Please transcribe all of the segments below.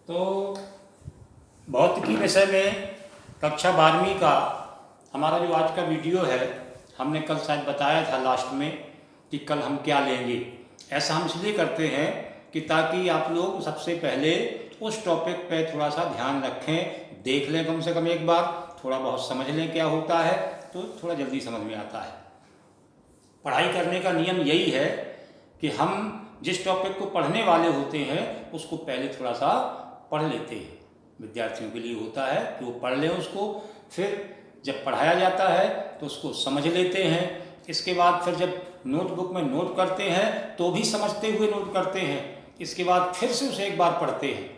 तो भौतिकी विषय में कक्षा 12वीं का हमारा जो आज का वीडियो है, हमने कल शायद बताया था लास्ट में कि कल हम क्या लेंगे। ऐसा हम इसलिए करते हैं कि ताकि आप लोग सबसे पहले उस टॉपिक पे थोड़ा सा ध्यान रखें, देख लें कम से कम एक बार, थोड़ा बहुत समझ लें क्या होता है, तो थोड़ा जल्दी समझ में आता है। पढ़ाई करने का नियम यही है कि हम जिस टॉपिक को पढ़ने वाले होते हैं उसको पहले थोड़ा सा पढ़ लेते हैं। विद्यार्थियों के लिए होता है कि वो पढ़ लें उसको, फिर जब पढ़ाया जाता है तो उसको समझ लेते हैं। इसके बाद फिर जब नोटबुक में नोट करते हैं तो भी समझते हुए नोट करते हैं। इसके बाद फिर से उसे एक बार पढ़ते हैं।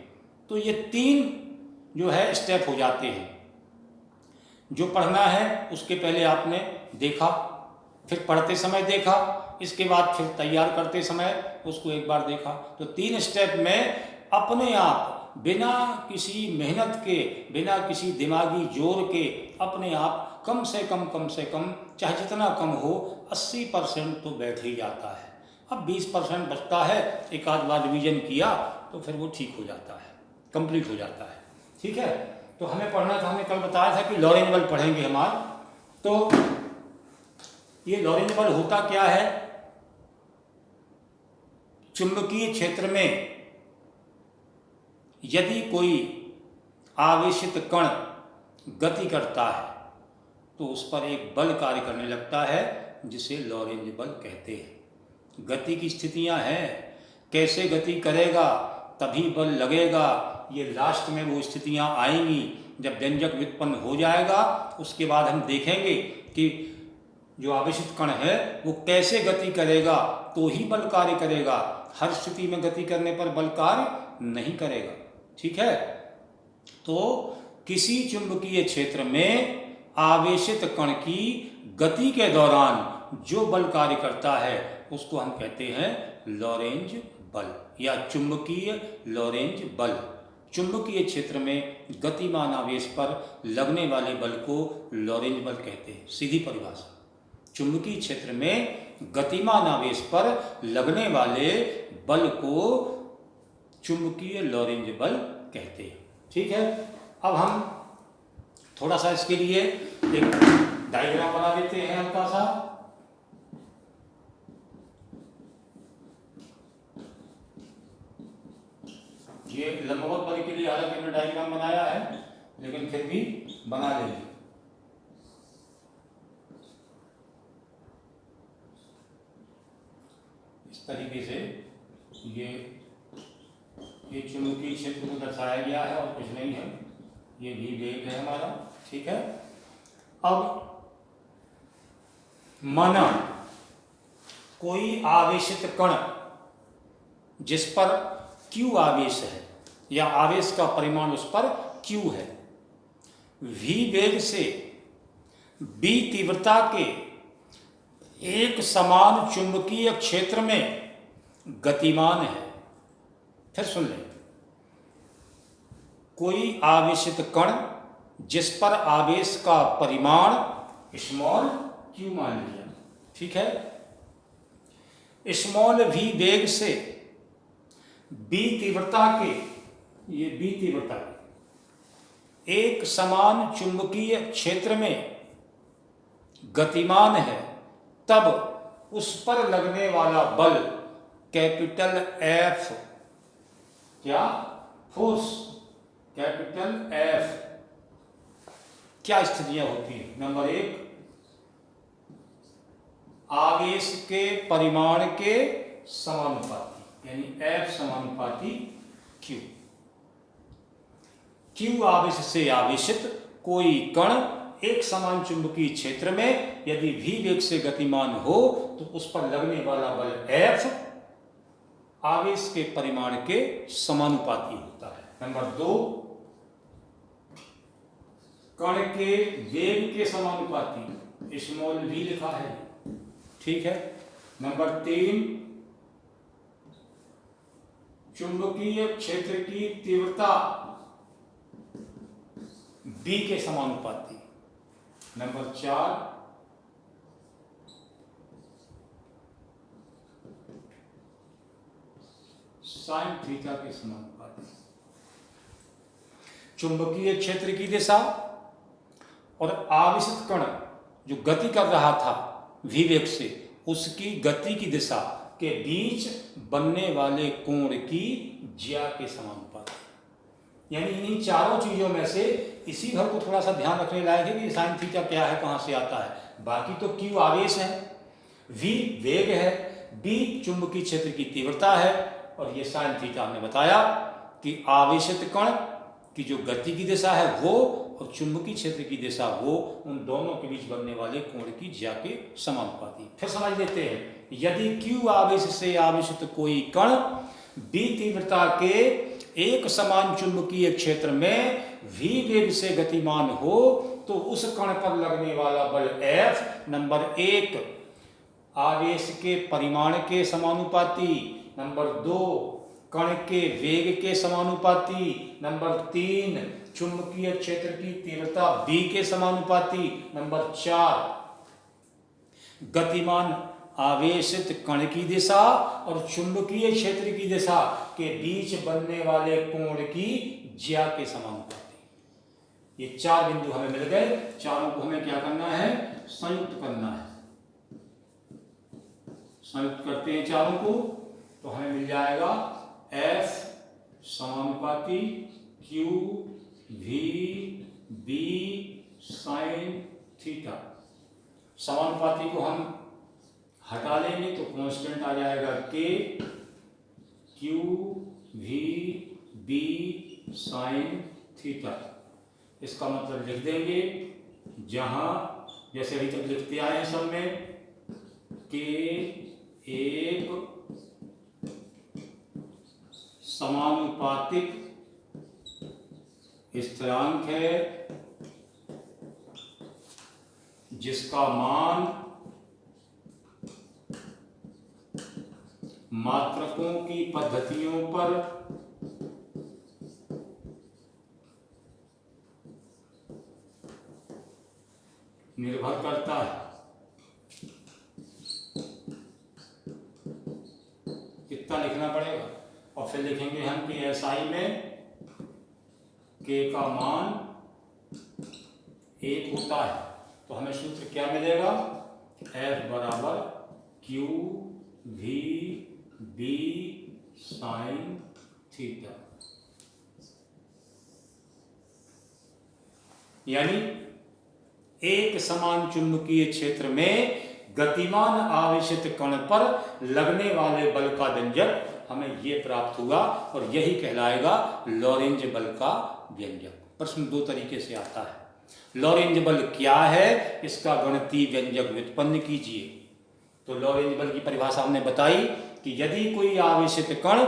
तो ये 3 जो है स्टेप हो जाते हैं। जो पढ़ना है उसके पहले आपने देखा, फिर पढ़ते समय देखा, इसके बाद फिर तैयार करते समय उसको एक बार देखा। तो 3 स्टेप में अपने आप बिना किसी मेहनत के, बिना किसी दिमागी जोर के अपने आप कम से कम चाहे जितना कम हो 80% तो बैठ ही जाता है। अब 20% बचता है, एक आध बार रिवीजन किया तो फिर वो ठीक हो जाता है, कंप्लीट हो जाता है। ठीक है, तो हमें पढ़ना था, हमने कल बताया था कि लॉरेंज बल पढ़ेंगे हमारे। तो ये लॉरेंज बल होता क्या है? चुंबकीय क्षेत्र में यदि कोई आवेशित कण गति करता है तो उस पर एक बल कार्य करने लगता है जिसे लॉरेंज बल कहते हैं। गति की स्थितियां हैं, कैसे गति करेगा तभी बल लगेगा, ये लास्ट में वो स्थितियां आएंगी जब व्यंजक व्युत्पन्न हो जाएगा। उसके बाद हम देखेंगे कि जो आवेशित कण है वो कैसे गति करेगा तो ही बल कार्य करेगा, हर स्थिति में गति करने पर बल कार्य नहीं करेगा। ठीक है, तो किसी चुंबकीय क्षेत्र में आवेशित कण की गति के दौरान जो बल कार्य करता है उसको हम कहते हैं लॉरेंज बल या चुंबकीय लॉरेंज बल। चुंबकीय क्षेत्र में गतिमान आवेश पर लगने वाले बल को लॉरेंज बल कहते हैं। सीधी परिभाषा, चुंबकीय क्षेत्र में गतिमान आवेश पर लगने वाले बल को चुंबकीय लॉरेंज बल कहते हैं। ठीक है, अब हम थोड़ा सा इसके लिए एक डायग्राम बना देते हैं हल्का सा। ये लंबवत बल के लिए हालांकि हमने डायग्राम बनाया है, लेकिन फिर भी बना लेंगे। इस तरीके से ये चुंबकीय क्षेत्र को दर्शाया गया है और कुछ नहीं है, ये भी वेग है हमारा। ठीक है, अब माना कोई आवेशित कण जिस पर Q आवेश है या आवेश का परिमाण उस पर Q है, V वेग से B तीव्रता के एक समान चुंबकीय क्षेत्र में गतिमान है। फिर सुन लें, कोई आवेशित कण जिस पर आवेश का परिमाण स्मॉल q मान लिया, ठीक है, स्मॉल v वेग से b तीव्रता के, ये b तीव्रता के एक समान चुंबकीय क्षेत्र में गतिमान है, तब उस पर लगने वाला बल कैपिटल F, क्या फोर्स, कैपिटल F, क्या स्थितियां होती हैं? नंबर 1, आवेश के परिमाण के समानुपाती, यानी F समानुपाती Q। Q आवेश से आवेशित कोई कण एक समान चुंबकीय क्षेत्र में यदि v वेग से गतिमान हो तो उस पर लगने वाला बल F आवेश के परिमाण के समानुपाती होता है। नंबर 2, कण के वेग के समानुपाती, स्मॉल v लिखा है, ठीक है। नंबर 3, चुंबकीय क्षेत्र की तीव्रता b के समानुपाती। नंबर 4, साइन थीटा के समानुपाती। चुंबकीय क्षेत्र की दिशा और आवेशित कण जो गति कर रहा था v वेग से, उसकी गति की दिशा के बीच बनने वाले कोण की ज्या के समानुपाती। यानी इन्हीं चारों चीजों में से इसी भर को थोड़ा सा ध्यान रखने लायक है कि साइन थीटा क्या है, कहां से आता है। बाकी तो q आवेश है, v वेग है, b चुंबकीय क्षेत्र की तीव्रता है, और ये साइन थीटा हमने बताया कि आवेशित कण की जो गति की दिशा है वो और चुंबकीय क्षेत्र की दिशा वो, उन दोनों के बीच बनने वाले कोण की ज्या के समानुपाती। फिर समझ लेते हैं, यदि q आवेश से आवेशित कोई कण b तीव्रता के एक समान चुंबकीय क्षेत्र में v वेग से गतिमान हो तो उस कण पर लगने वाला बल F नंबर 1 आवेश के परिमाण के समानुपाती, नंबर 2 कण के वेग के समानुपाती, नंबर 3 चुंबकीय क्षेत्र की तीव्रता b के समानुपाती, नंबर 4 गतिमान आवेशित कण की दिशा और चुंबकीय क्षेत्र की दिशा के बीच बनने वाले कोण की ज्या के समानुपाती। ये 4 बिंदु हमें मिल गए। चारों को हमें क्या करना है, संयुक्त करना है। संयुक्त करते हैं चारों को तो हमें मिल जाएगा F समानुपाती Q V B sin theta. समानुपाती को हम हटा लेंगे तो कांस्टेंट आ जाएगा K Q V B sin theta. इसका मतलब लिख देंगे, जहां जैसे अभी तक लिखते आए हैं सब में, K एक समानुपातिक स्थिरांक है जिसका मान मात्रकों की पद्धतियों पर निर्भर करता है। कितना लिखना पड़ेगा, और फिर लिखेंगे हम कि SI में K का मान 1 होता है। तो हमें सूत्र क्या मिलेगा, F बराबर Q V B sin theta. यानी एक समान चुंबकीय क्षेत्र में गतिमान आवेशित कण पर लगने वाले बल का व्यंजक हमें ये प्राप्त हुआ, और यही कहलाएगा लॉरेंज बल का व्यंजक। प्रश्न 2 तरीके से आता है। लॉरेंज बल क्या है, इसका गणितीय व्यंजक व्युत्पन्न कीजिए। तो लॉरेंज बल की परिभाषा हमने बताई कि यदि कोई आवेशित कण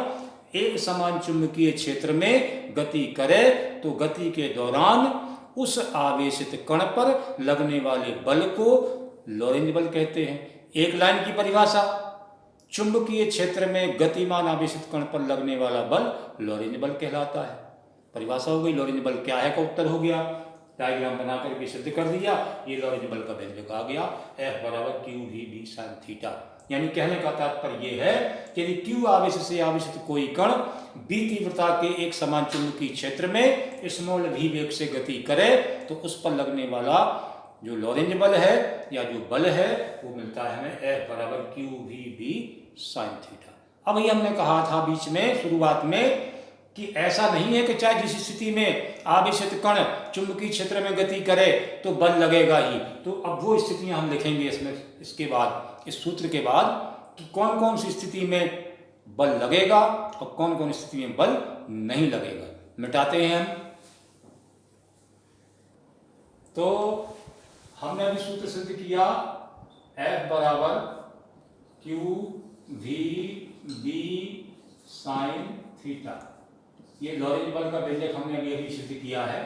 एक समान चुंबकीय क्षेत्र में गति करे तो गति के दौरान उस आवेशित कण पर लगने वाले बल को लॉरेंज बल कहते हैं। एक लाइन की परिभाषा, चुंबकीय क्षेत्र में गतिमान आवेशित कण पर लगने वाला बल लॉरेंज बल कहलाता है। परिभाषा हो गई, लॉरेंज बल क्या है का उत्तर हो गया। डायग्राम बना करके सिद्ध कर दिया, ये लॉरेंज बल का व्यंजक आ गया, F बराबर Q V B sin theta. यानी कहने का तात्पर्य यह है कि यदि Q आवेश से आवेशित कोई कण B तीव्रता के एक समान चुंबकीय क्षेत्र में स्मॉल v वेग से गति करे तो उस पर लगने वाला जो लॉरेंज बल है या जो बल है वो मिलता है हमें F बराबर Q V B sin theta. अब ये हमने कहा था बीच में शुरुआत में कि ऐसा नहीं है कि चाहे जिस स्थिति में आवेशित कण चुंबकीय क्षेत्र में गति करे तो बल लगेगा ही। तो अब वो स्थितियां हम लिखेंगे इसमें, इसके बाद, इस सूत्र के बाद, कि कौन कौन सी स्थिति में बल लगेगा और कौन कौन स्थिति में बल नहीं लगेगा। मिटाते हैं हम। तो हमने अभी सूत्र सिद्ध किया, F बराबर Q V B sin theta. ये लॉरेंज बल का व्यंजक हमने अभी सिद्ध किया है,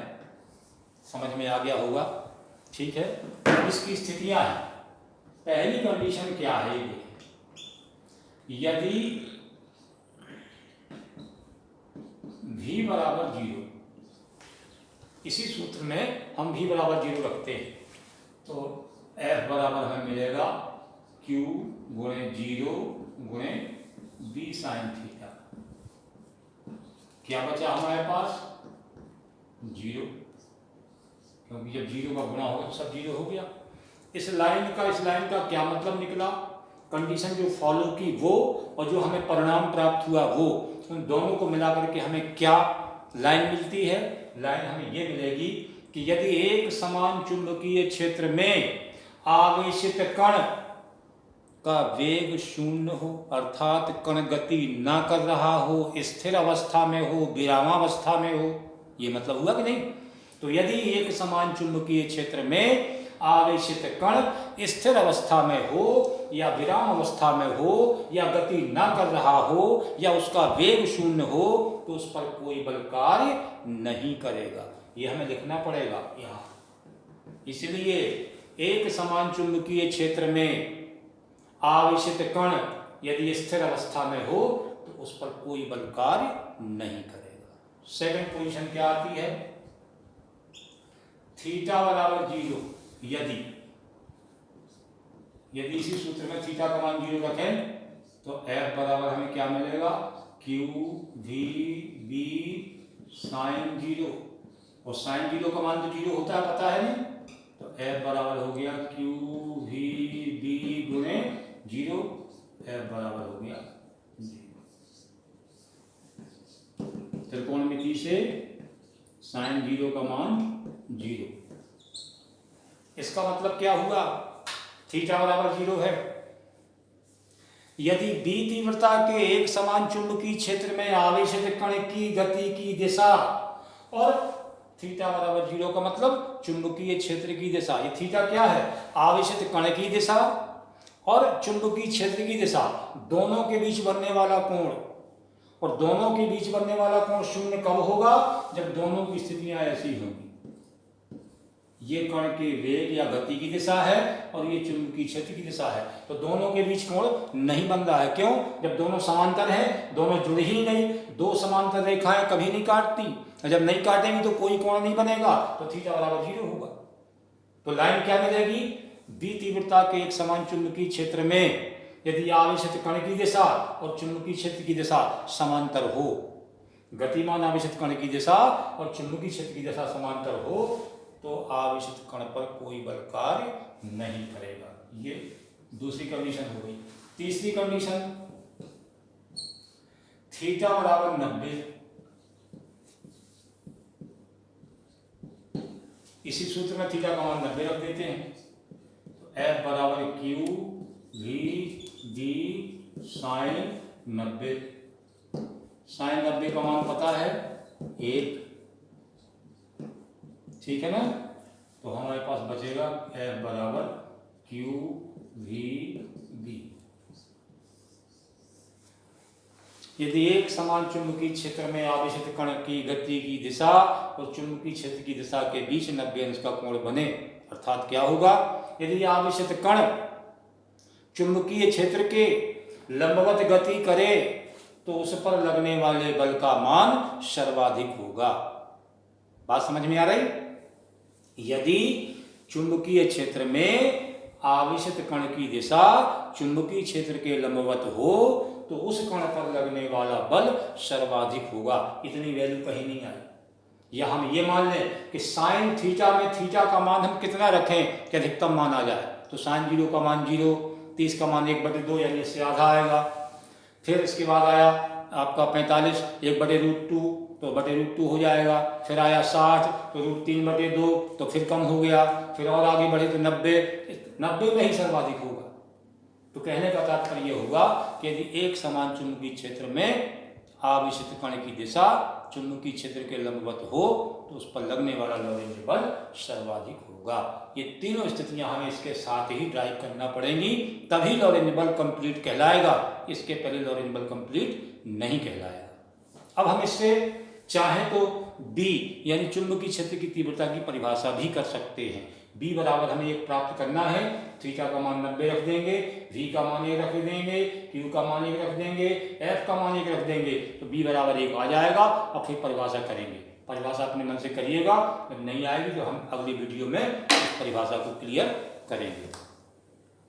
समझ में आ गया होगा। ठीक है, अब इसकी स्थितियां हैं। पहली कंडीशन क्या है, ये यदि v बराबर 0, इसी सूत्र में हम v बराबर 0 रखते हैं तो F बराबर हमें मिलेगा Q गुणे 0 गुणे B sin थीटा। क्या बचा हमारे पास, जीरो, क्योंकि जब जीरो का गुणा होगा तो सब जीरो हो गया। इस लाइन का क्या मतलब निकला, कंडीशन जो फॉलो की वो और जो हमें परिणाम प्राप्त हुआ वो, उन दोनों को मिला करके हमें क्या लाइन मिलती है। लाइन हमें ये मिलेगी कि यदि एक समान चुंबकीय क्षेत्र में आवेशित कण का वेग शून्य हो, अर्थात कण गति ना कर रहा हो, स्थिर अवस्था में हो, विरामावस्था में हो, ये मतलब हुआ कि नहीं। तो यदि एक समान चुंबकीय क्षेत्र में आवेशित कण स्थिर अवस्था में हो या विराम अवस्था में हो या गति ना कर रहा हो या उसका वेग शून्य हो तो उस पर कोई बल कार्य नहीं करेगा। ये हमें लिखना पड़ेगा यहाँ। इसलिए एक समान चुंबकीय क्षेत्र में आवेशित कण यदि स्थिर अवस्था में हो तो उस पर कोई बल कार्य नहीं करेगा। सेकंड पोजीशन क्या आती है, थीटा बराबर जीरो। यदि इसी सूत्र में थीटा का मान जीरो रखें तो F बराबर हमें क्या मिलेगा, Q V B sine zero, और साइन जीरो का मान तो जीरो होता है पता है नहीं, तो F बराबर हो गया क्यू वी बी गुणे जीरो, F बराबर हो गया जीरो। त्रिकोणमिति से साइन जीरो का मान जीरो। इसका मतलब क्या हुआ, थीटा बराबर जीरो है। यदि बी तीव्रता के एक समान चुंबकीय क्षेत्र में आवेशित कण की गति की दिशा, और थीटा बराबर जीरो का मतलब चुंबकीय क्षेत्र की दिशा, ये थीटा क्या है, आवेशित कण की दिशा और चुंबकीय क्षेत्र की दिशा, दोनों के बीच बनने वाला कोण, और दोनों के बीच बनने वाला कोण शून्य कब होगा, जब दोनों की स्थितियां ऐसी होंगी। ये कण के वेग या गति की दिशा है और ये चुंबकीय क्षेत्र की दिशा है, तो दोनों के बीच कोण नहीं बन रहा है। क्यों, जब दोनों समांतर हैं, दोनों जुड़ी ही नहीं, दो समांतर रेखाएं कभी नहीं काटती, जब नहीं काटेंगी तो कोई कोण नहीं बनेगा, तो थीटा बराबर जीरो होगा। तो लाइन क्या मिलेगी, बी तीव्रता के एक समान चुंबकीय क्षेत्र में यदि आवेशित कण की दिशा और चुंबकीय क्षेत्र की दिशा समांतर हो, गतिमान आवेशित कण की दिशा और चुंबकीय क्षेत्र की दिशा समांतर हो, तो आवेशित कण पर कोई बल कार्य नहीं करेगा। ये दूसरी कंडीशन हो गई। तीसरी कंडीशन, थीटा बराबर 90, इसी सूत्र में थीटा का मान 90 रख देते हैं, तो F बराबर Q V B sine 90। Sine 90 का मान पता है 1, ठीक है ना, तो हमारे पास बचेगा F बराबर क्यू वी बी। यदि एक समान चुंबकीय क्षेत्र में आवेशित कण की गति की दिशा और चुंबकीय क्षेत्र की दिशा के बीच 90 अंश का कोण बने, अर्थात क्या होगा, यदि आवेशित कण चुंबकीय क्षेत्र के लंबवत गति करे तो उस पर लगने वाले बल का मान सर्वाधिक होगा। बात समझ में आ रही। यदि चुंबकीय क्षेत्र में आवेशित कण की दिशा चुंबकीय क्षेत्र के लंबवत हो तो उस कण पर लगने वाला बल सर्वाधिक होगा। इतनी वैल्यू कहीं नहीं आई। या हम ये मान लें कि साइन थीटा में थीटा का मान हम कितना रखें कि अधिकतम मान आ जाए, तो साइन जीरो का मान 0, 30 का मान 1/2 यानी इससे आधा आएगा। फिर इसके बाद आया आपका 45 1/√2, तो √2 हो जाएगा। फिर आया 60 तो √3/2, तो फिर कम हो गया। फिर और आगे बढ़े तो 90 में ही सर्वाधिक होगा। तो कहने का तात्पर्य होगा कि यदि एक समान चुंबकीय क्षेत्र में आवेशित कण की दिशा चुंबकीय क्षेत्र के लंबवत हो तो उस पर लगने वाला लॉरेंज बल सर्वाधिक होगा। ये तीनों स्थितियां हमें इसके साथ ही ड्राइव करना पड़ेंगी, तभी लॉरेंज बल कंप्लीट कहलाएगा। इसके पहले लॉरेंज बल कंप्लीट नहीं कहलाएगा। अब हम इससे चाहे तो B यानी चुंबकीय क्षेत्र की तीव्रता की परिभाषा भी कर सकते हैं। B बराबर हमें एक प्राप्त करना है, थीटा का मान 90 रख देंगे, V का मान 1 रख देंगे, Q का मान 1 रख देंगे, F का मान 1 रख देंगे, तो B बराबर 1 आ जाएगा। और फिर परिभाषा करेंगे। परिभाषा अपने मन से करिएगा, जब नहीं आएगी तो हम अगली वीडियो में इस परिभाषा को क्लियर करेंगे।